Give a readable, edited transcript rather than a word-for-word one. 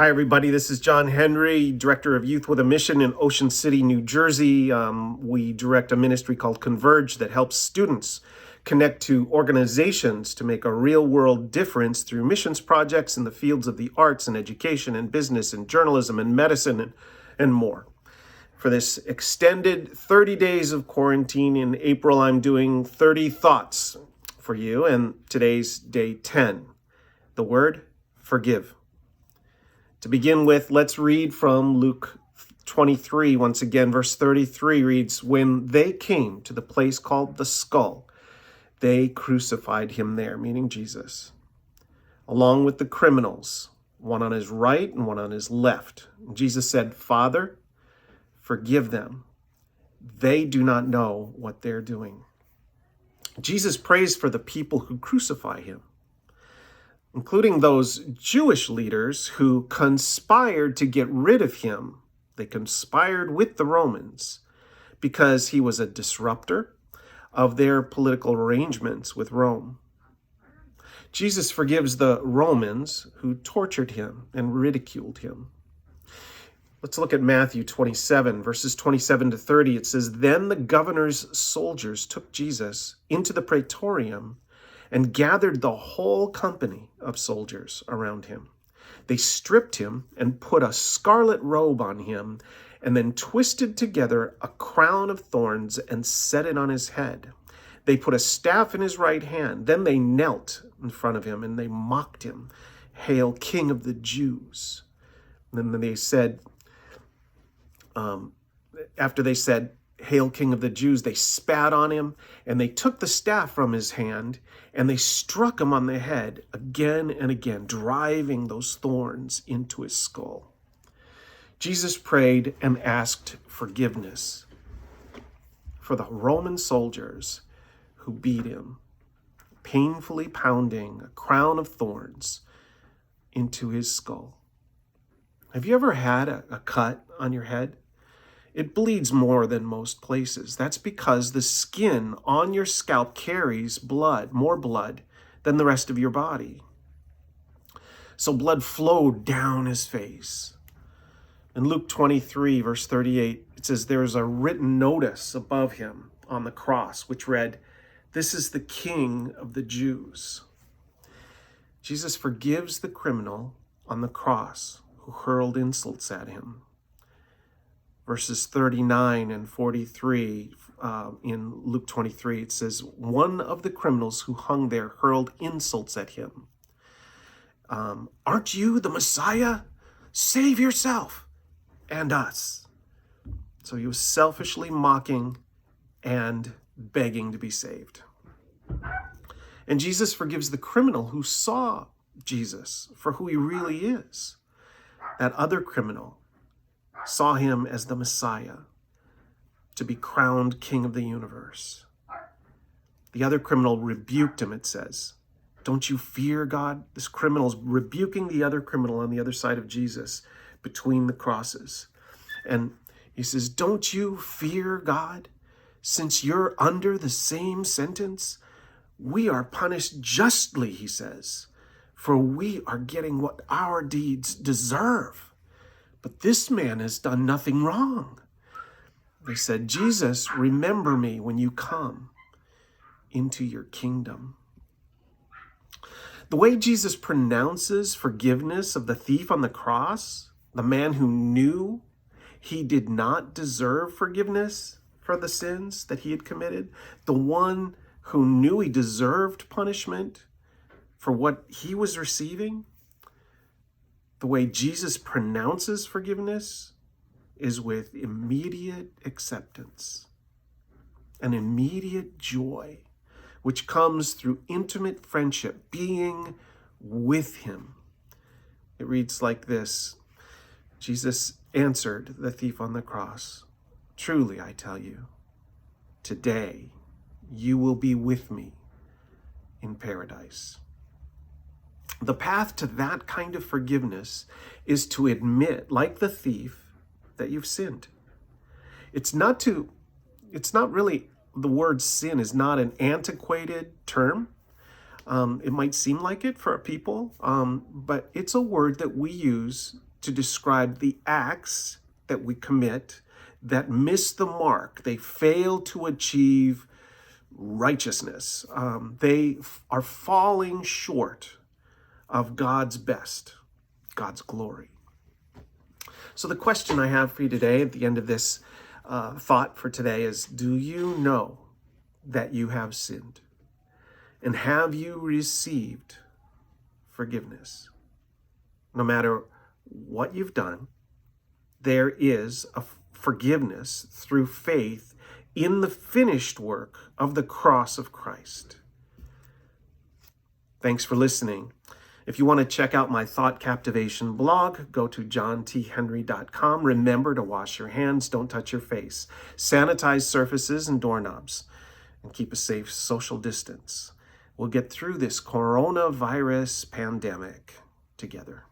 Hi, everybody. This is John Henry, Director of Youth with a Mission in Ocean City, New Jersey. We direct a ministry called Converge that helps students connect to organizations to make a real-world difference through missions projects in the fields of the arts and education and business and journalism and medicine and more. For this extended 30 days of quarantine in April, I'm doing 30 thoughts for you, and today's day 10. The word, forgive. To begin with, let's read from Luke 23. Once again, verse 33 reads, "When they came to the place called the Skull, they crucified him there," meaning Jesus, along with the criminals, one on his right and one on his left. And Jesus said, "Father, forgive them. They do not know what they're doing." Jesus prays for the people who crucify him, including those Jewish leaders who conspired to get rid of him. They conspired with the Romans because he was a disruptor of their political arrangements with Rome. Jesus forgives the Romans who tortured him and ridiculed him. Let's look at Matthew 27, verses 27 to 30. It says, "Then the governor's soldiers took Jesus into the Praetorium and gathered the whole company of soldiers around him. They stripped him and put a scarlet robe on him, and then twisted together a crown of thorns and set it on his head. They put a staff in his right hand. Then they knelt in front of him and they mocked him, 'Hail, King of the Jews.'" And then they said, after they said, "Hail, King of the Jews," they spat on him, and they took the staff from his hand, and they struck him on the head again and again, driving those thorns into his skull. Jesus prayed and asked forgiveness for the Roman soldiers who beat him, painfully pounding a crown of thorns into his skull. Have you ever had a cut on your head? It bleeds more than most places. That's because the skin on your scalp carries blood, more blood than the rest of your body. So blood flowed down his face. In Luke 23, verse 38, it says, "There's a written notice above him on the cross, which read, 'This is the King of the Jews.'" Jesus forgives the criminal on the cross who hurled insults at him. Verses 39 and 43 in Luke 23, it says, "One of the criminals who hung there hurled insults at him. 'Aren't you the Messiah? Save yourself and us.'" So he was selfishly mocking and begging to be saved. And Jesus forgives the criminal who saw Jesus for who he really is. That other criminal saw him as the Messiah, to be crowned King of the universe. The other criminal rebuked him, it says. Don't you fear God? This criminal's rebuking the other criminal on the other side of Jesus between the crosses. And he says, "Don't you fear God? Since you're under the same sentence, we are punished justly," he says, "for we are getting what our deeds deserve. But this man has done nothing wrong." They said, "Jesus, remember me when you come into your kingdom." The way Jesus pronounces forgiveness of the thief on the cross, the man who knew he did not deserve forgiveness for the sins that he had committed, the one who knew he deserved punishment for what he was receiving, the way Jesus pronounces forgiveness is with immediate acceptance, an immediate joy, which comes through intimate friendship, being with him. It reads like this: Jesus answered the thief on the cross, "Truly, I tell you, today you will be with me in paradise." The path to that kind of forgiveness is to admit, like the thief, that you've sinned. It's not really, the word sin is not an antiquated term. It might seem like it for people, but it's a word that we use to describe the acts that we commit that miss the mark. They fail to achieve righteousness. They are falling short of God's best, God's glory. So the question I have for you today at the end of this thought for today is, do you know that you have sinned? And have you received forgiveness? No matter what you've done, there is a forgiveness through faith in the finished work of the cross of Christ. Thanks for listening. If you want to check out my Thought Captivation blog, go to johnthenry.com. Remember to wash your hands, don't touch your face, sanitize surfaces and doorknobs, and keep a safe social distance. We'll get through this coronavirus pandemic together.